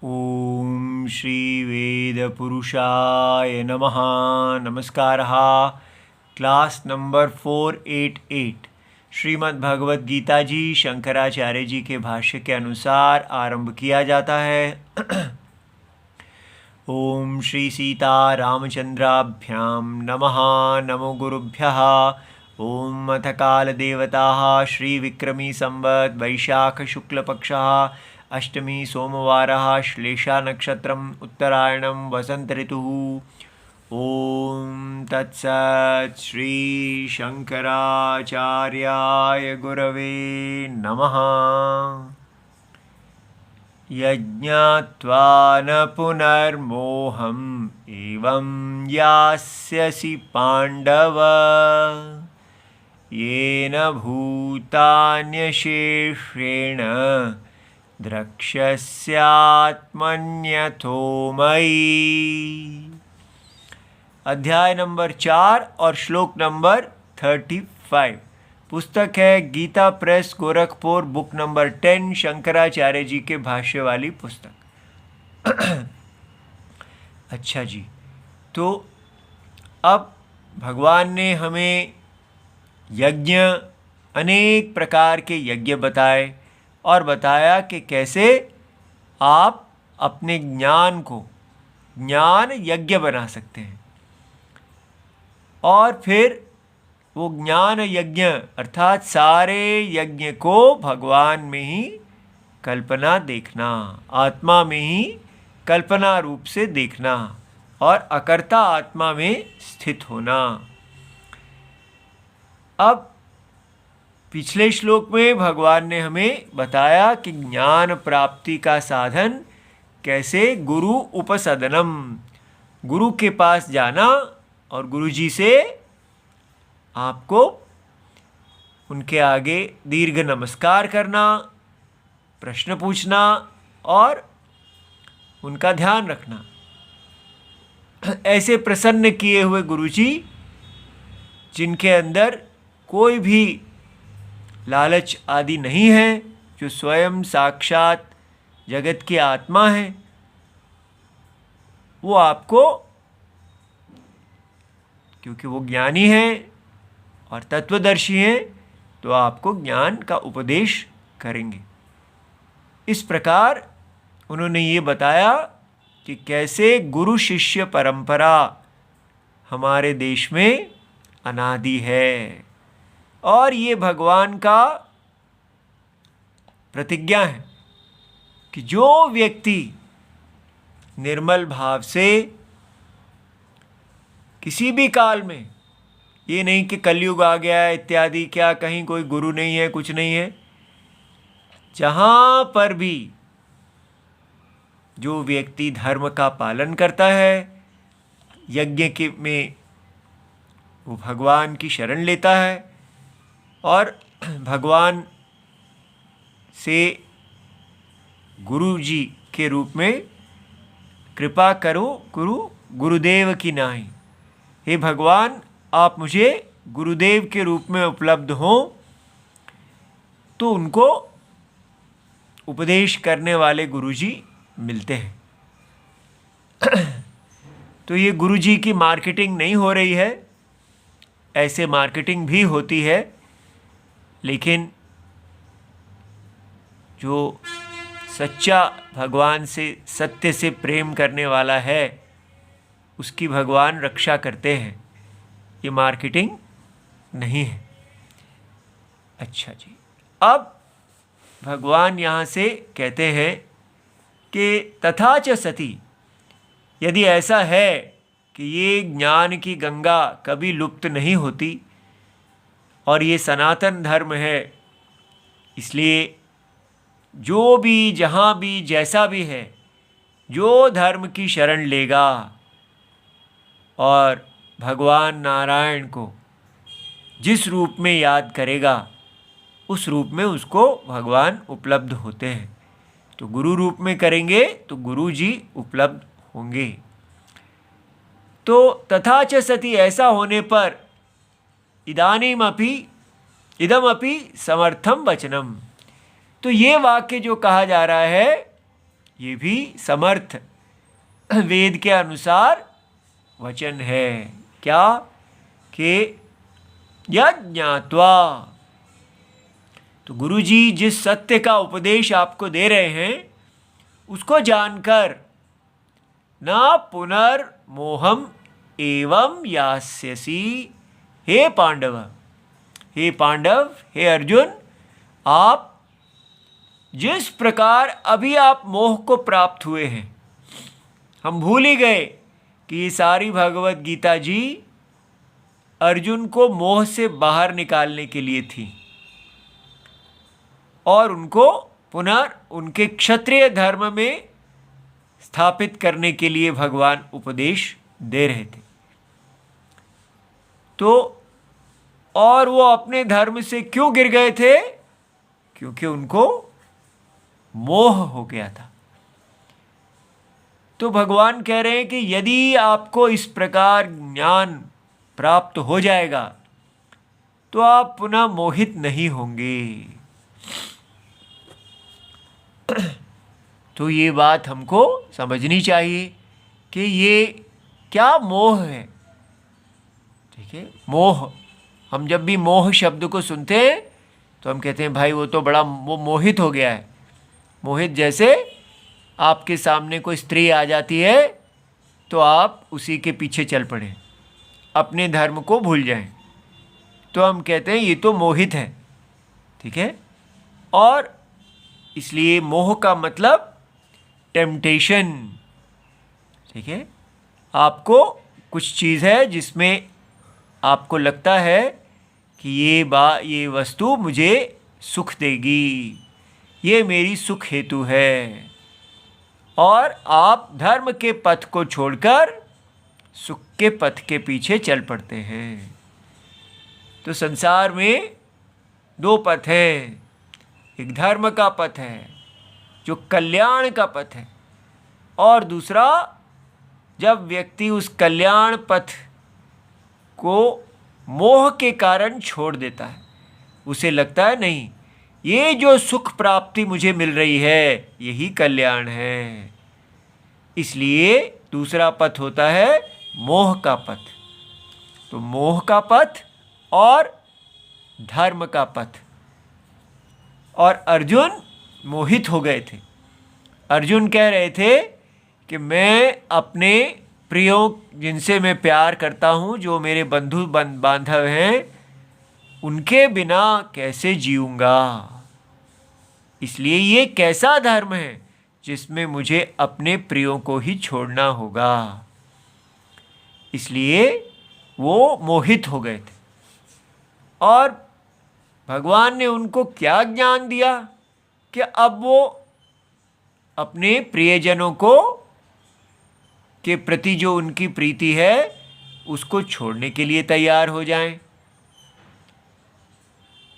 ओम श्री वेदपुरुषाय नमः। नमस्कारः। Class number 488 Shrimad Bhagavad Gita जी शंकराचार्य जी के भाष्य के अनुसार आरंभ किया जाता है। ओम श्री सीता रामचंद्राभ्यां नमः। नमो गुरुभ्यः। ओम अथ काल देवताः श्री विक्रमी संवत् वैशाख शुक्ल पक्षः अष्टमी सोमवारः श्लेषा नक्षत्रम् उत्तरायणं वसंत ऋतुः। ओम तत्सत् श्री शंकराचार्याय गुरवे नमः। यज्ञात्वा न पुनर्मोहम् एवं यास्यसि पाण्डव येन भूतान्यशेषेण द्रक्ष्यस्यात्मन्यथो मयि। अध्याय नंबर 4 और श्लोक नंबर 35। पुस्तक है Gita press Gorakhpur, book number 10, Shankaracharya ji के भाष्य वाली पुस्तक। अच्छा जी, तो अब भगवान ने हमें यज्ञ, अनेक प्रकार के यज्ञ बताए और बताया कि कैसे आप अपने ज्ञान को ज्ञान यज्ञ बना सकते हैं। और फिर वो ज्ञान यज्ञ अर्थात सारे यज्ञ को भगवान में ही कल्पना देखना, आत्मा में ही कल्पना रूप से देखना और अकर्ता आत्मा में स्थित होना। अब पिछले श्लोक में भगवान ने हमें बताया कि ज्ञान प्राप्ति का साधन कैसे गुरु उपसदनम, गुरु के पास जाना और गुरु जी से आपको उनके आगे दीर्घ नमस्कार करना, प्रश्न पूछना और उनका ध्यान रखना। ऐसे प्रसन्न किए हुए गुरुजी जिनके अंदर कोई भी लालच आदि नहीं है, जो स्वयं साक्षात जगत की आत्मा है, वो आपको, क्योंकि वो ज्ञानी है और तत्वदर्शी हैं, तो आपको ज्ञान का उपदेश करेंगे। इस प्रकार उन्होंने ये बताया कि कैसे गुरु शिष्य परंपरा हमारे देश में अनादि है और ये भगवान का प्रतिज्ञा है कि जो व्यक्ति निर्मल भाव से किसी भी काल में, ये नहीं कि कलयुग आ गया है इत्यादि, क्या कहीं कोई गुरु नहीं है, कुछ नहीं है, जहाँ पर भी जो व्यक्ति धर्म का पालन करता है, यज्ञ के में वो भगवान की शरण लेता है और भगवान से गुरु जी के रूप में कृपा करो गुरुदेव की नाई, हे भगवान आप मुझे गुरुदेव के रूप में उपलब्ध हों, तो उनको उपदेश करने वाले गुरुजी मिलते हैं। तो ये गुरुजी की मार्केटिंग नहीं हो रही है, ऐसे मार्केटिंग भी होती है, लेकिन जो सच्चा भगवान से सत्य से प्रेम करने वाला है उसकी भगवान रक्षा करते हैं, ये मार्केटिंग नहीं है। अच्छा जी, अब भगवान यहाँ से कहते हैं कि तथा च सती, यदि ऐसा है कि ये ज्ञान की गंगा कभी लुप्त नहीं होती और ये सनातन धर्म है, इसलिए जो भी जहाँ भी जैसा भी है, जो धर्म की शरण लेगा और भगवान नारायण को जिस रूप में याद करेगा, उस रूप में उसको भगवान उपलब्ध होते हैं। तो गुरु रूप में करेंगे तो गुरु जी उपलब्ध होंगे। तो तथा च सति, ऐसा होने पर इदमपि समर्थम वचनम, तो ये वाक्य जो कहा जा रहा है ये भी समर्थ वेद के अनुसार वचन है। क्या कि यज्ञात्वा। तो गुरुजी जिस सत्य का उपदेश आपको दे रहे हैं उसको जानकर न पुनर्मोहम एवं यास्यसि। हे पांडव, हे पांडव, हे अर्जुन, आप जिस प्रकार अभी आप मोह को प्राप्त हुए हैं, हम भूल ही गए कि ये सारी भगवत गीता जी अर्जुन को मोह से बाहर निकालने के लिए थी और उनको पुनः उनके क्षत्रिय धर्म में स्थापित करने के लिए भगवान उपदेश दे रहे थे। तो और वो अपने धर्म से क्यों गिर गए थे? क्योंकि उनको मोह हो गया था। तो भगवान कह रहे हैं कि यदि आपको इस प्रकार ज्ञान प्राप्त हो जाएगा तो आप पुनः मोहित नहीं होंगे। तो ये बात हमको समझनी चाहिए कि ये क्या मोह है। ठीक है, मोह, हम जब भी मोह शब्द को सुनते हैं तो हम कहते हैं भाई वो तो बड़ा वो मोहित हो गया है। मोहित जैसे आपके सामने कोई स्त्री आ जाती है तो आप उसी के पीछे चल पड़े, अपने धर्म को भूल जाएं, तो हम कहते हैं ये तो मोहित है। ठीक है, और इसलिए मोह का मतलब टेम्पटेशन। ठीक है, आपको कुछ चीज़ है जिसमें आपको लगता है कि ये वस्तु मुझे सुख देगी, ये मेरी सुख हेतु है, और आप धर्म के पथ को छोड़कर सुख के पथ के पीछे चल पड़ते हैं। तो संसार में दो पथ हैं, एक धर्म का पथ है जो कल्याण का पथ है, और दूसरा जब व्यक्ति उस कल्याण पथ को मोह के कारण छोड़ देता है, उसे लगता है नहीं ये जो सुख प्राप्ति मुझे मिल रही है यही कल्याण है, इसलिए दूसरा पथ होता है मोह का पथ। तो मोह का पथ और धर्म का पथ। और अर्जुन मोहित हो गए थे। अर्जुन कह रहे थे कि मैं अपने प्रियों, जिनसे मैं प्यार करता हूँ, जो मेरे बंधु बांधव हैं, उनके बिना कैसे जीऊँगा। इसलिए ये कैसा धर्म है जिसमें मुझे अपने प्रियों को ही छोड़ना होगा। इसलिए वो मोहित हो गए थे। और भगवान ने उनको क्या ज्ञान दिया कि अब वो अपने प्रियजनों को के प्रति जो उनकी प्रीति है उसको छोड़ने के लिए तैयार हो जाएं।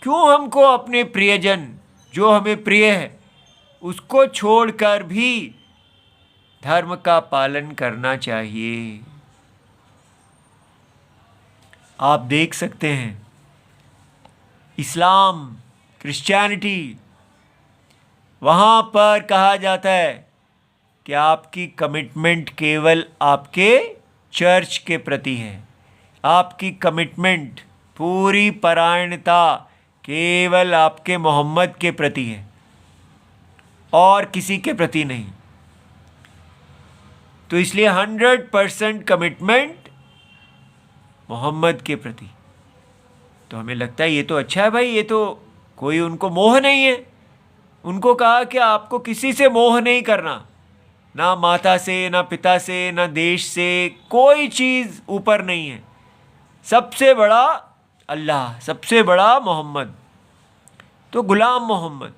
क्यों हमको अपने प्रियजन जो हमें प्रिय है उसको छोड़कर भी धर्म का पालन करना चाहिए। आप देख सकते हैं इस्लाम, क्रिश्चियनिटी, वहाँ पर कहा जाता है कि आपकी कमिटमेंट केवल आपके चर्च के प्रति है, आपकी कमिटमेंट पूरी परायणता केवल आपके मोहम्मद के प्रति है और किसी के प्रति नहीं। तो इसलिए 100% कमिटमेंट मोहम्मद के प्रति। तो हमें लगता है ये तो अच्छा है भाई, ये तो कोई उनको मोह नहीं है। उनको कहा कि आपको किसी से मोह नहीं करना, ना माता से, ना पिता से, ना देश से, कोई चीज़ ऊपर नहीं है। सबसे बड़ा अल्लाह, सबसे बड़ा मोहम्मद। तो गुलाम मोहम्मद,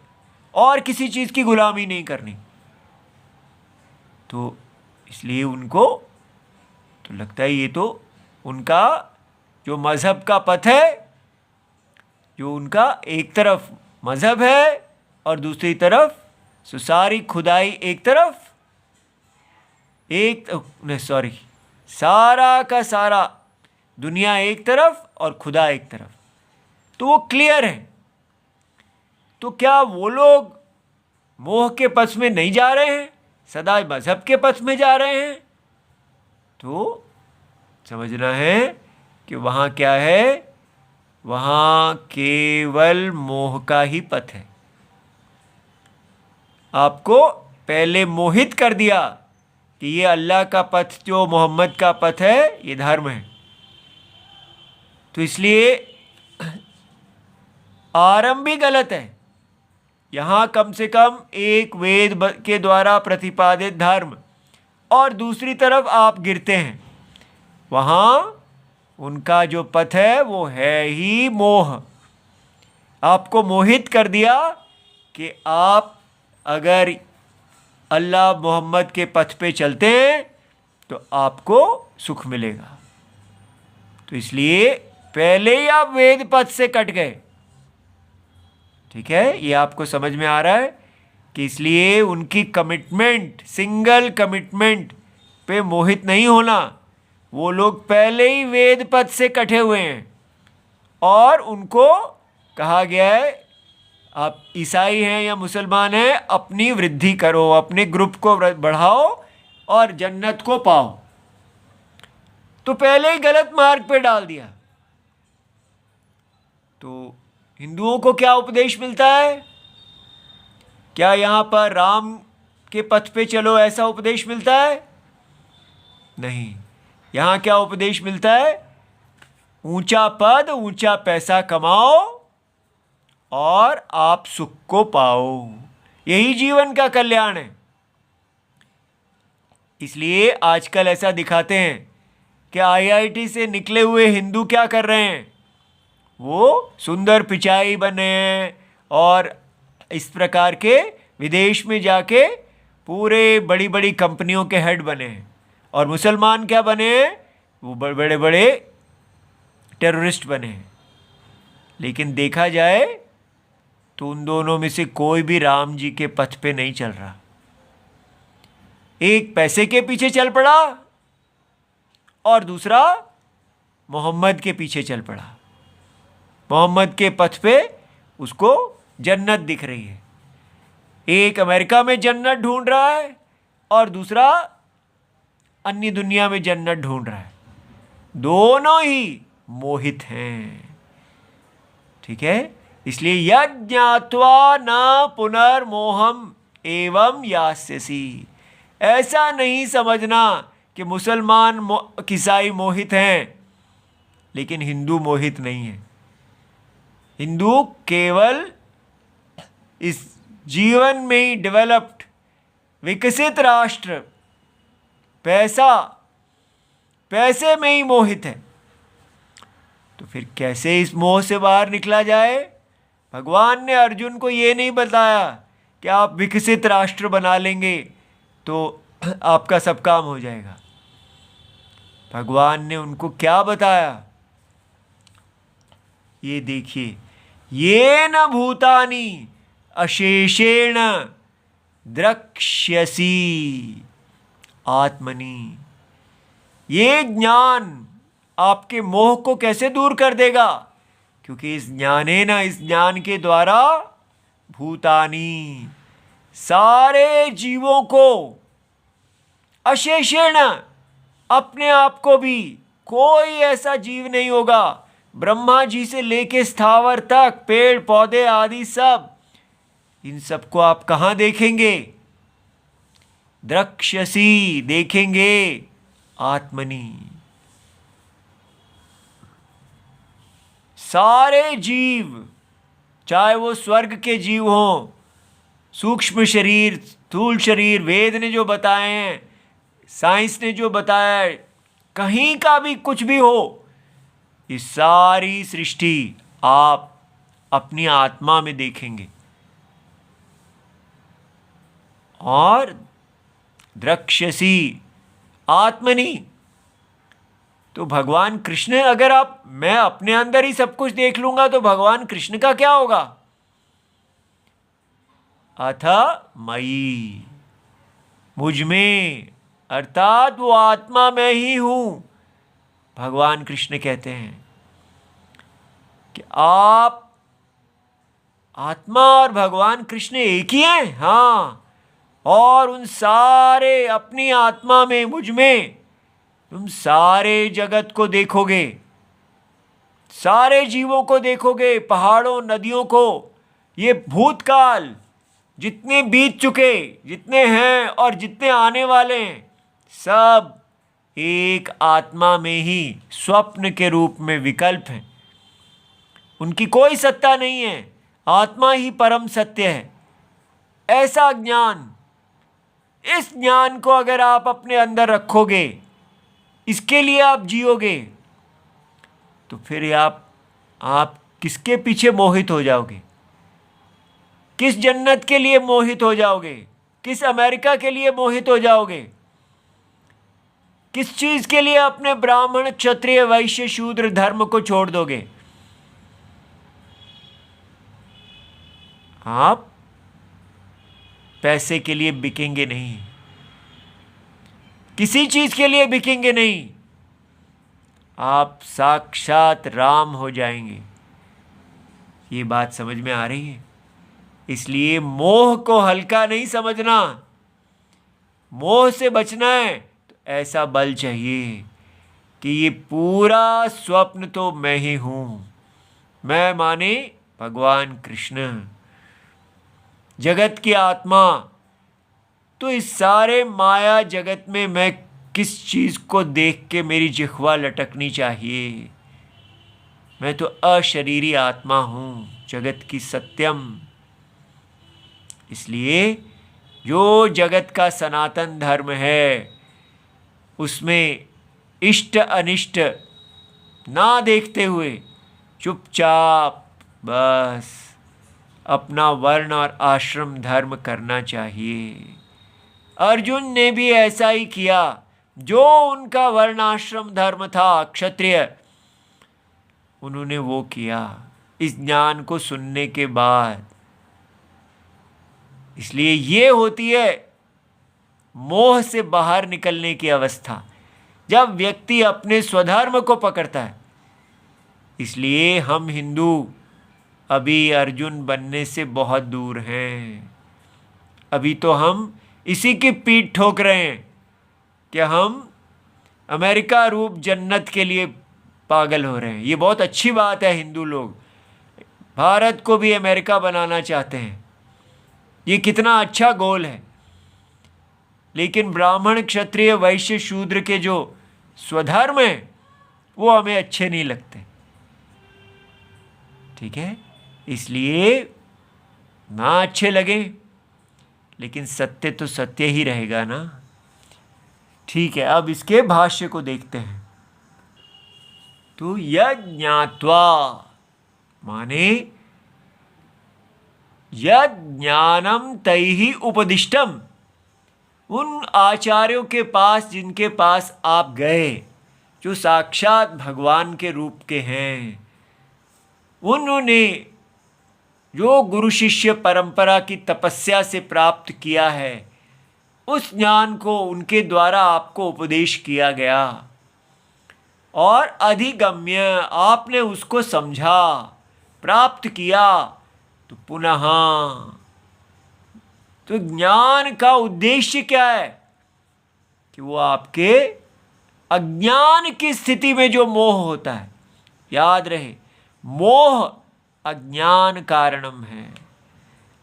और किसी चीज़ की गुलामी नहीं करनी। तो इसलिए उनको तो लगता है ये तो उनका जो मज़हब का पथ है, जो उनका एक तरफ मज़हब है और दूसरी तरफ सारी खुदाई, एक तरफ सारा का सारा दुनिया एक तरफ और खुदा एक तरफ, तो वो क्लियर है। तो क्या वो लोग मोह के पथ में नहीं जा रहे हैं? सदा मजहब के पथ में जा रहे हैं, तो समझना है कि वहाँ क्या है, वहाँ केवल मोह का ही पथ है। आपको पहले मोहित कर दिया कि ये अल्लाह का पथ, जो मोहम्मद का पथ है, ये धर्म है। तो इसलिए आरंभ भी गलत है। यहाँ कम से कम एक वेद के द्वारा प्रतिपादित धर्म, और दूसरी तरफ आप गिरते हैं, वहाँ उनका जो पथ है वो है ही मोह। आपको मोहित कर दिया कि आप अगर अल्लाह मोहम्मद के पथ पे चलते हैं तो आपको सुख मिलेगा। तो इसलिए पहले ही आप वेद पथ से कट गए। ठीक है, ये आपको समझ में आ रहा है कि इसलिए उनकी कमिटमेंट, सिंगल कमिटमेंट पे मोहित नहीं होना। वो लोग पहले ही वेद पथ से कटे हुए हैं, और उनको कहा गया है आप ईसाई हैं या मुसलमान हैं, अपनी वृद्धि करो, अपने ग्रुप को बढ़ाओ और जन्नत को पाओ। तो पहले ही गलत मार्ग पे डाल दिया। तो हिंदुओं को क्या उपदेश मिलता है? क्या यहाँ पर राम के पथ पे चलो ऐसा उपदेश मिलता है? नहीं। यहाँ क्या उपदेश मिलता है? ऊंचा पद, ऊंचा पैसा कमाओ और आप सुख को पाओ, यही जीवन का कल्याण है। इसलिए आजकल ऐसा दिखाते हैं कि आईआईटी से निकले हुए हिंदू क्या कर रहे हैं, वो सुंदर पिचाई बने हैं और इस प्रकार के विदेश में जाके पूरे बड़ी बड़ी कंपनियों के हेड बने हैं। और मुसलमान क्या बने हैं? वो बड़े बड़े टेररिस्ट बने हैं। लेकिन देखा जाए तो उन दोनों में से कोई भी राम जी के पथ पे नहीं चल रहा। एक पैसे के पीछे चल पड़ा और दूसरा मोहम्मद के पीछे चल पड़ा। मोहम्मद के पथ पे उसको जन्नत दिख रही है। एक अमेरिका में जन्नत ढूंढ रहा है और दूसरा अन्य दुनिया में जन्नत ढूंढ रहा है। दोनों ही मोहित हैं। ठीक है, इसलिए यज्ञात्वा न पुनर्मोहम एवं यास्यसि। ऐसा नहीं समझना कि मुसलमान ईसाई मोहित हैं लेकिन हिंदू मोहित नहीं है। हिंदू केवल इस जीवन में ही डेवलप्ड विकसित राष्ट्र, पैसे में ही मोहित है। तो फिर कैसे इस मोह से बाहर निकला जाए? भगवान ने अर्जुन को ये नहीं बताया कि आप विकसित राष्ट्र बना लेंगे तो आपका सब काम हो जाएगा। भगवान ने उनको क्या बताया? ये देखिए, ये न भूतानि अशेषेण द्रक्ष्यसि आत्मनि। ये ज्ञान आपके मोह को कैसे दूर कर देगा? क्योंकि इस ज्ञान के द्वारा भूतानी, सारे जीवों को, अशेषेण, अपने आप को भी, कोई ऐसा जीव नहीं होगा, ब्रह्मा जी से लेके स्थावर तक, पेड़ पौधे आदि सब, इन सबको आप कहाँ देखेंगे? द्रक्ष्यसि, देखेंगे आत्मनि। सारे जीव, चाहे वो स्वर्ग के जीव हों, सूक्ष्म शरीर, स्थूल शरीर, वेद ने जो बताए हैं, साइंस ने जो बताया है, कहीं का भी कुछ भी हो, इस सारी सृष्टि आप अपनी आत्मा में देखेंगे। और द्रक्ष्यसि आत्मनि, तो भगवान कृष्ण, अगर मैं अपने अंदर ही सब कुछ देख लूंगा तो भगवान कृष्ण का क्या होगा? अथ मयि, मुझ में, अर्थात वो आत्मा मैं ही हूं। भगवान कृष्ण कहते हैं कि आप, आत्मा और भगवान कृष्ण एक ही हैं। हाँ, और उन सारे अपनी आत्मा में, मुझ में तुम सारे जगत को देखोगे, सारे जीवों को देखोगे, पहाड़ों, नदियों को, ये भूतकाल जितने बीत चुके, जितने हैं और जितने आने वाले हैं, सब एक आत्मा में ही स्वप्न के रूप में विकल्प हैं। उनकी कोई सत्ता नहीं है, आत्मा ही परम सत्य है। ऐसा ज्ञान, इस ज्ञान को अगर आप अपने अंदर रखोगे, इसके लिए आप जियोगे, तो फिर आप किसके पीछे मोहित हो जाओगे? किस जन्नत के लिए मोहित हो जाओगे? किस अमेरिका के लिए मोहित हो जाओगे? किस चीज के लिए अपने ब्राह्मण, क्षत्रिय, वैश्य, शूद्र धर्म को छोड़ दोगे? आप पैसे के लिए बिकेंगे नहीं, किसी चीज के लिए बिकेंगे नहीं, आप साक्षात राम हो जाएंगे। ये बात समझ में आ रही है? इसलिए मोह को हल्का नहीं समझना। मोह से बचना है तो ऐसा बल चाहिए कि ये पूरा स्वप्न तो मैं ही हूं। मैं माने भगवान कृष्ण, जगत की आत्मा। तो इस सारे माया जगत में मैं किस चीज को देख के मेरी जिह्वा लटकनी चाहिए? मैं तो अशरीरी आत्मा हूं, जगत की सत्यम। इसलिए जो जगत का सनातन धर्म है, उसमें इष्ट अनिष्ट ना देखते हुए चुपचाप बस अपना वर्ण और आश्रम धर्म करना चाहिए। अर्जुन ने भी ऐसा ही किया। जो उनका वर्ण आश्रम धर्म था, क्षत्रिय, उन्होंने वो किया इस ज्ञान को सुनने के बाद। इसलिए ये होती है मोह से बाहर निकलने की अवस्था, जब व्यक्ति अपने स्वधर्म को पकड़ता है। इसलिए हम हिंदू अभी अर्जुन बनने से बहुत दूर हैं। अभी तो हम इसी की पीठ ठोक रहे हैं कि हम अमेरिका रूप जन्नत के लिए पागल हो रहे हैं। ये बहुत अच्छी बात है, हिंदू लोग भारत को भी अमेरिका बनाना चाहते हैं। ये कितना अच्छा गोल है। लेकिन ब्राह्मण, क्षत्रिय, वैश्य, शूद्र के जो स्वधर्म हैं वो हमें अच्छे नहीं लगते। ठीक है, इसलिए ना अच्छे लगे, लेकिन सत्य तो सत्य ही रहेगा ना। ठीक है, अब इसके भाष्य को देखते हैं। तो यज्ञात्वा माने यज्ञानम तैहि उपदिष्टम, उन आचार्यों के पास जिनके पास आप गए, जो साक्षात भगवान के रूप के हैं, उन्होंने जो गुरु शिष्य परंपरा की तपस्या से प्राप्त किया है, उस ज्ञान को उनके द्वारा आपको उपदेश किया गया और अधिगम्य आपने उसको समझा, प्राप्त किया। तो पुनः तो ज्ञान का उद्देश्य क्या है? कि वो आपके अज्ञान की स्थिति में जो मोह होता है, याद रहे मोह अज्ञान कारणम है।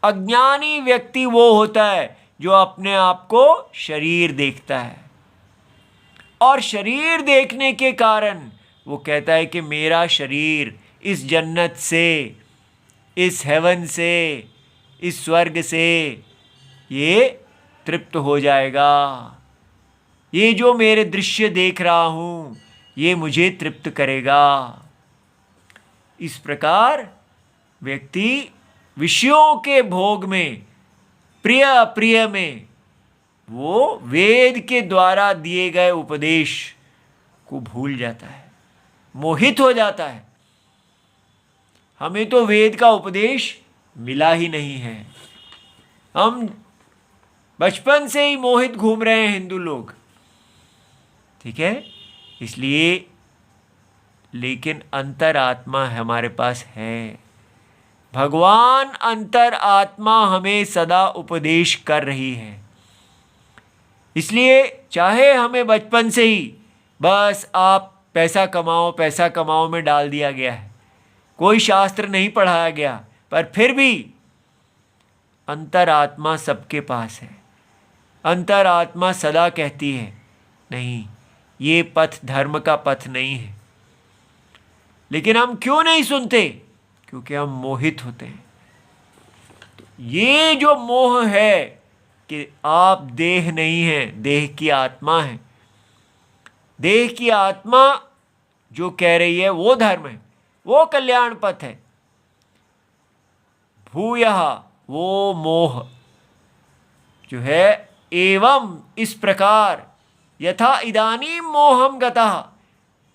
अज्ञानी व्यक्ति वो होता है जो अपने आप को शरीर देखता है, और शरीर देखने के कारण वो कहता है कि मेरा शरीर इस जन्नत से, इस हेवन से, इस स्वर्ग से ये तृप्त हो जाएगा। ये जो मेरे दृश्य देख रहा हूँ ये मुझे तृप्त करेगा। इस प्रकार व्यक्ति विषयों के भोग में, प्रिय अप्रिय में, वो वेद के द्वारा दिए गए उपदेश को भूल जाता है, मोहित हो जाता है। हमें तो वेद का उपदेश मिला ही नहीं है। हम बचपन से ही मोहित घूम रहे हैं हिंदू लोग। ठीक है, इसलिए लेकिन अंतर आत्मा हमारे पास है। भगवान अंतर आत्मा हमें सदा उपदेश कर रही है। इसलिए चाहे हमें बचपन से ही बस आप पैसा कमाओ में डाल दिया गया है, कोई शास्त्र नहीं पढ़ाया गया, पर फिर भी अंतरात्मा सबके पास है। अंतरात्मा सदा कहती है नहीं, ये पथ धर्म का पथ नहीं है। लेकिन हम क्यों नहीं सुनते? क्योंकि हम मोहित होते हैं। ये जो मोह है कि आप देह नहीं हैं, देह की आत्मा है, देह की आत्मा जो कह रही है वो धर्म है, वो कल्याण पथ है। भूयः, वो मोह जो है, एवं इस प्रकार, यथा इदानीं मोहम गतः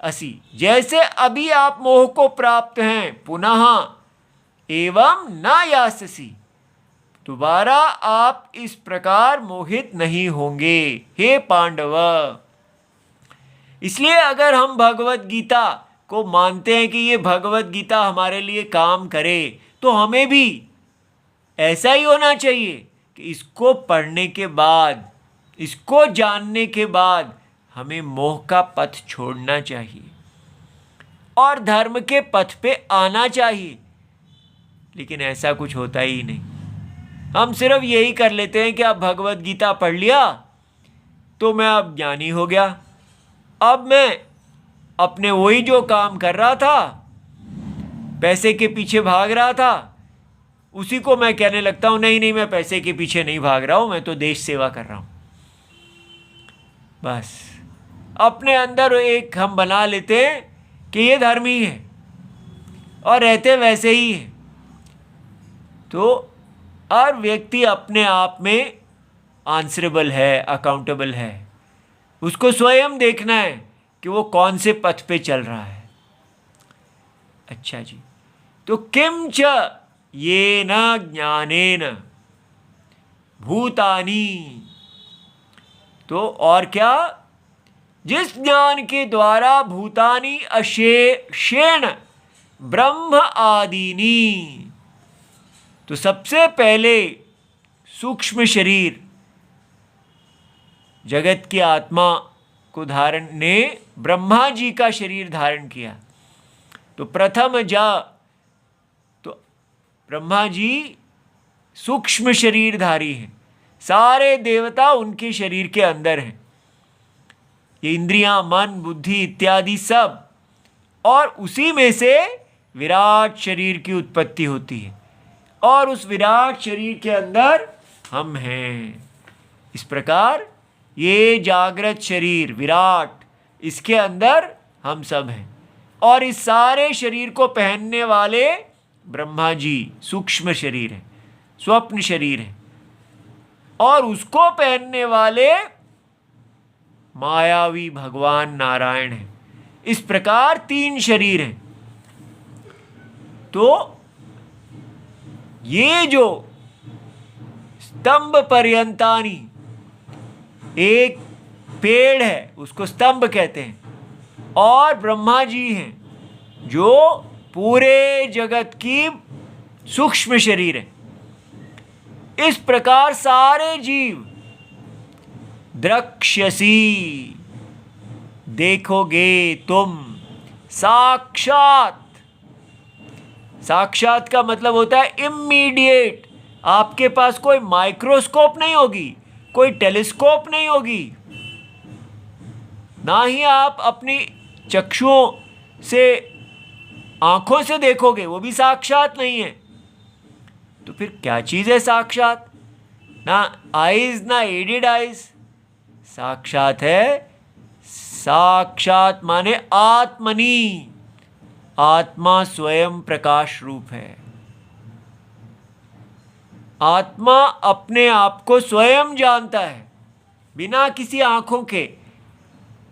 असि, जैसे अभी आप मोह को प्राप्त हैं, पुनः एवं न यास्यसि, दोबारा आप इस प्रकार मोहित नहीं होंगे हे पांडव। इसलिए अगर हम भगवत गीता को मानते हैं कि ये भगवत गीता हमारे लिए काम करे, तो हमें भी ऐसा ही होना चाहिए कि इसको पढ़ने के बाद, इसको जानने के बाद हमें मोह का पथ छोड़ना चाहिए और धर्म के पथ पे आना चाहिए। लेकिन ऐसा कुछ होता ही नहीं। हम सिर्फ यही कर लेते हैं कि अब भगवत गीता पढ़ लिया तो मैं अब ज्ञानी हो गया, अब मैं अपने वही जो काम कर रहा था, पैसे के पीछे भाग रहा था, उसी को मैं कहने लगता हूं नहीं नहीं, मैं पैसे के पीछे नहीं भाग रहा हूं, मैं तो देश सेवा कर रहा हूं। बस अपने अंदर एक हम बना लेते हैं कि ये धर्मी है और रहते वैसे ही है। तो हर व्यक्ति अपने आप में आंसरेबल है, अकाउंटेबल है। उसको स्वयं देखना है कि वो कौन से पथ पे चल रहा है। अच्छा जी, तो किम च ये न ज्ञानेन भूतानि, तो और क्या, जिस ज्ञान के द्वारा भूतानि अशेषेण ब्रह्म आदिनी, तो सबसे पहले सूक्ष्म शरीर जगत की आत्मा को धारण ने ब्रह्मा जी का शरीर धारण किया। तो प्रथम तो ब्रह्मा जी सूक्ष्म शरीरधारी हैं, सारे देवता उनके शरीर के अंदर हैं। ये इंद्रियां, मन, बुद्धि इत्यादि सब, और उसी में से विराट शरीर की उत्पत्ति होती है और उस विराट शरीर के अंदर हम हैं। इस प्रकार ये जागृत शरीर विराट, इसके अंदर हम सब हैं और इस सारे शरीर को पहनने वाले ब्रह्मा जी सूक्ष्म शरीर हैं, स्वप्न शरीर हैं, और उसको पहनने वाले मायावी भगवान नारायण हैं। इस प्रकार 3 शरीर हैं। तो ये जो स्तंभ पर्यंतानी, एक पेड़ है उसको स्तंभ कहते हैं, और ब्रह्मा जी हैं जो पूरे जगत की सूक्ष्म शरीर है। इस प्रकार सारे जीव द्रक्ष्यसि, देखोगे तुम, साक्षात। साक्षात का मतलब होता है इमीडिएट। आपके पास कोई माइक्रोस्कोप नहीं होगी, कोई टेलीस्कोप नहीं होगी, ना ही आप अपनी चक्षुओं से, आंखों से देखोगे, वो भी साक्षात नहीं है। तो फिर क्या चीज़ है साक्षात? ना आइज ना एडेड आइज, साक्षात है, साक्षात माने आत्मनि, आत्मा स्वयं प्रकाश रूप है। आत्मा अपने आप को स्वयं जानता है, बिना किसी आंखों के,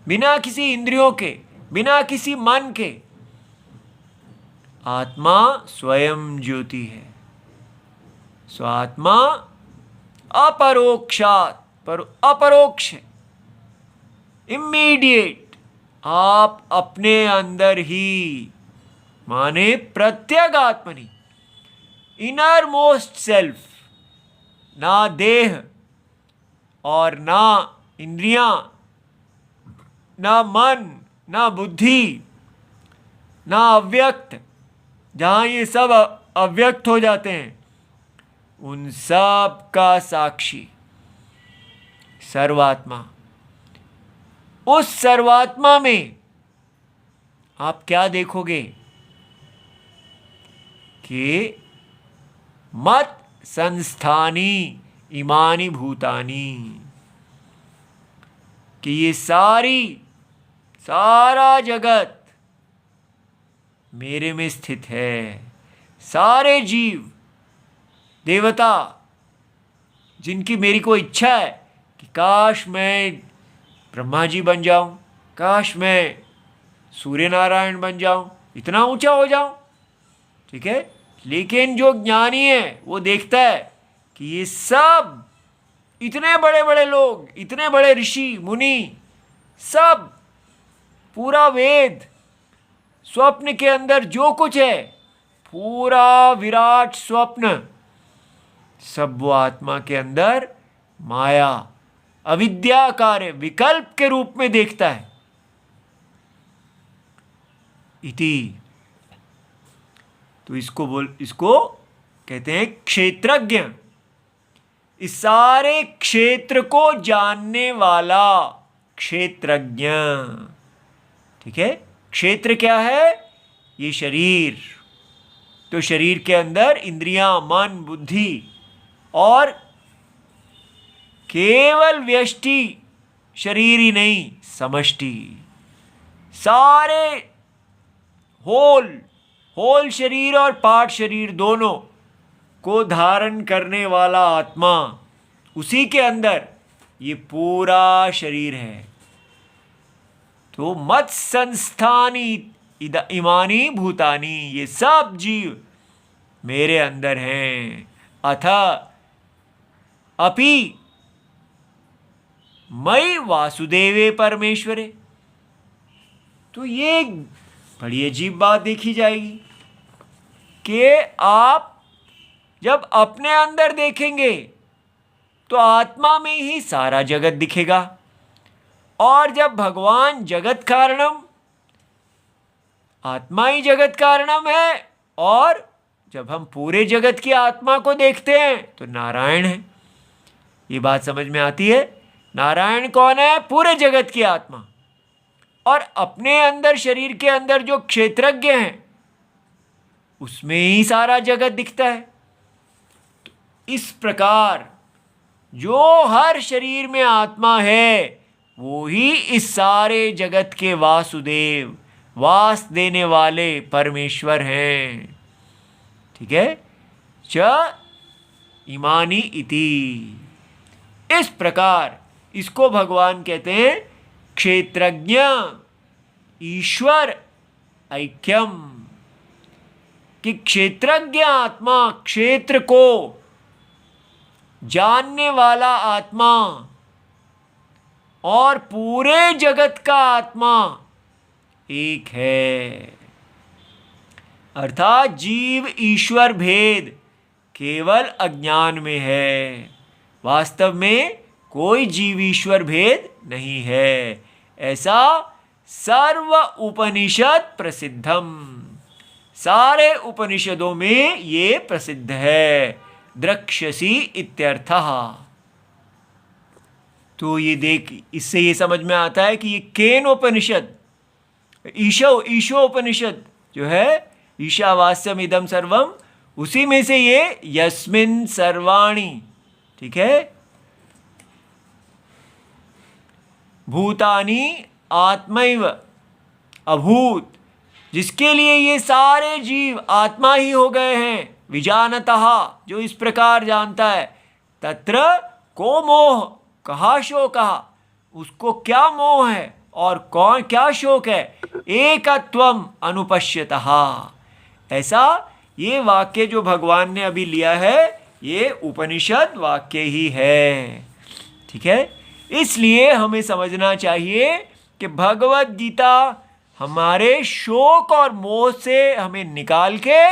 बिना किसी इंद्रियों के, बिना किसी मन के। आत्मा स्वयं ज्योति है। सो आत्मा अपरोक्षात, पर अपरोक्ष है, इमीडिएट। आप अपने अंदर ही, माने प्रत्यग आत्मनि, इनर मोस्ट सेल्फ, ना देह और ना इंद्रियां, ना मन, ना बुद्धि, ना अव्यक्त, जहाँ ये सब अव्यक्त हो जाते हैं, उन सब का साक्षी सर्वात्मा। उस सर्वात्मा में आप क्या देखोगे कि मत संस्थानी इमानी भूतानी, कि ये सारा जगत मेरे में स्थित है। सारे जीव देवता जिनकी मेरी को इच्छा है कि काश मैं ब्रह्मा जी बन जाऊं, काश मैं सूर्य नारायण बन जाऊं, इतना ऊंचा हो जाऊं, ठीक है। लेकिन जो ज्ञानी है वो देखता है कि ये सब इतने बड़े बड़े लोग, इतने बड़े ऋषि मुनि, सब पूरा वेद, स्वप्न के अंदर जो कुछ है, पूरा विराट स्वप्न, सब वो आत्मा के अंदर माया, अविद्या कार्य, विकल्प के रूप में देखता है। इति, तो इसको कहते हैं क्षेत्रज्ञ। इस सारे क्षेत्र को जानने वाला क्षेत्रज्ञ, ठीक है। क्षेत्र क्या है? ये शरीर। तो शरीर के अंदर इंद्रियां, मन, बुद्धि और केवल व्यष्टि शरीर ही नहीं, समष्टि, सारे होल शरीर और पार्ट शरीर दोनों को धारण करने वाला आत्मा, उसी के अंदर ये पूरा शरीर है। तो मत संस्थानी इमानी भूतानी, ये सब जीव मेरे अंदर हैं। अथ अपि मयि वासुदेवे परमेश्वरे। तो ये बड़ी अजीब बात देखी जाएगी कि आप जब अपने अंदर देखेंगे तो आत्मा में ही सारा जगत दिखेगा, और जब भगवान जगत कारणम, आत्मा ही जगत कारणम है, और जब हम पूरे जगत की आत्मा को देखते हैं तो नारायण है। ये बात समझ में आती है? नारायण कौन है? पूरे जगत की आत्मा। और अपने अंदर, शरीर के अंदर जो क्षेत्रज्ञ हैं, उसमें ही सारा जगत दिखता है। तो इस प्रकार जो हर शरीर में आत्मा है, वो ही इस सारे जगत के वासुदेव, वास देने वाले परमेश्वर हैं, ठीक है। च इमानी इति, इस प्रकार इसको भगवान कहते हैं क्षेत्रज्ञ ईश्वर ऐक्यम, कि क्षेत्रज्ञ आत्मा, क्षेत्र को जानने वाला आत्मा और पूरे जगत का आत्मा एक है। अर्थात जीव ईश्वर भेद केवल अज्ञान में है, वास्तव में कोई जीव ईश्वर भेद नहीं है। ऐसा सर्व उपनिषद प्रसिद्धम, सारे उपनिषदों में ये प्रसिद्ध है। द्रक्ष्यसि इत्यर्थः। तो ये देख, इससे ये समझ में आता है कि ये केन उपनिषद, ईशो उपनिषद जो है, ईशावास्यम इदम सर्वम, उसी में से ये यस्मिन् सर्वाणि, ठीक है, भूतानि आत्मैव अभूत, जिसके लिए ये सारे जीव आत्मा ही हो गए हैं। विजानतः, जो इस प्रकार जानता है, तत्र को मोह, कहा शोकः, उसको क्या मोह है और कौन क्या शोक है। एकत्वम अनुपश्यतः, ऐसा ये वाक्य जो भगवान ने अभी लिया है, ये उपनिषद वाक्य ही है, ठीक है। इसलिए हमें समझना चाहिए कि भगवत गीता हमारे शोक और मोह से हमें निकाल के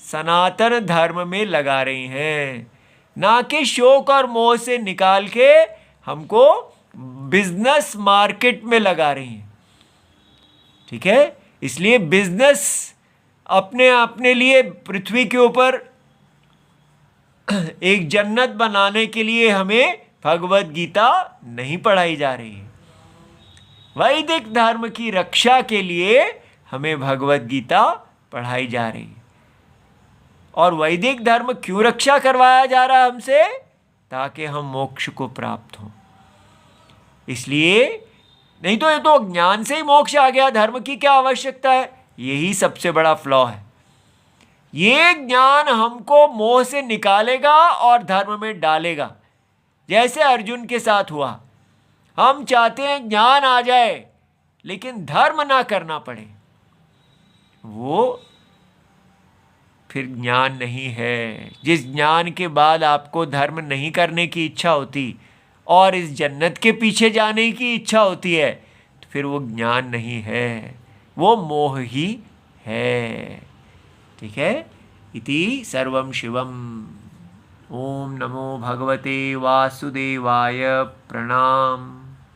सनातन धर्म में लगा रही हैं, ना कि शोक और मोह से निकाल के हमको बिजनेस मार्केट में लगा रही हैं। ठीक है, इसलिए बिजनेस अपने लिए पृथ्वी के ऊपर एक जन्नत बनाने के लिए हमें भगवत गीता नहीं पढ़ाई जा रही है। वैदिक धर्म की रक्षा के लिए हमें भगवत गीता पढ़ाई जा रही है। और वैदिक धर्म क्यों रक्षा करवाया जा रहा है हमसे? ताकि हम मोक्ष को प्राप्त हों। इसलिए, नहीं तो ये तो ज्ञान से ही मोक्ष आ गया, धर्म की क्या आवश्यकता है? यही सबसे बड़ा फ्लॉ है। ये ज्ञान हमको मोह से निकालेगा और धर्म में डालेगा, जैसे अर्जुन के साथ हुआ। हम चाहते हैं ज्ञान आ जाए लेकिन धर्म ना करना पड़े, वो फिर ज्ञान नहीं है। जिस ज्ञान के बाद आपको धर्म नहीं करने की इच्छा होती और इस जन्नत के पीछे जाने की इच्छा होती है, तो फिर वो ज्ञान नहीं है, वो मोह ही है। ठीक है, इति सर्वं शिवम। ओम नमो भगवते वासुदेवाय। प्रणाम।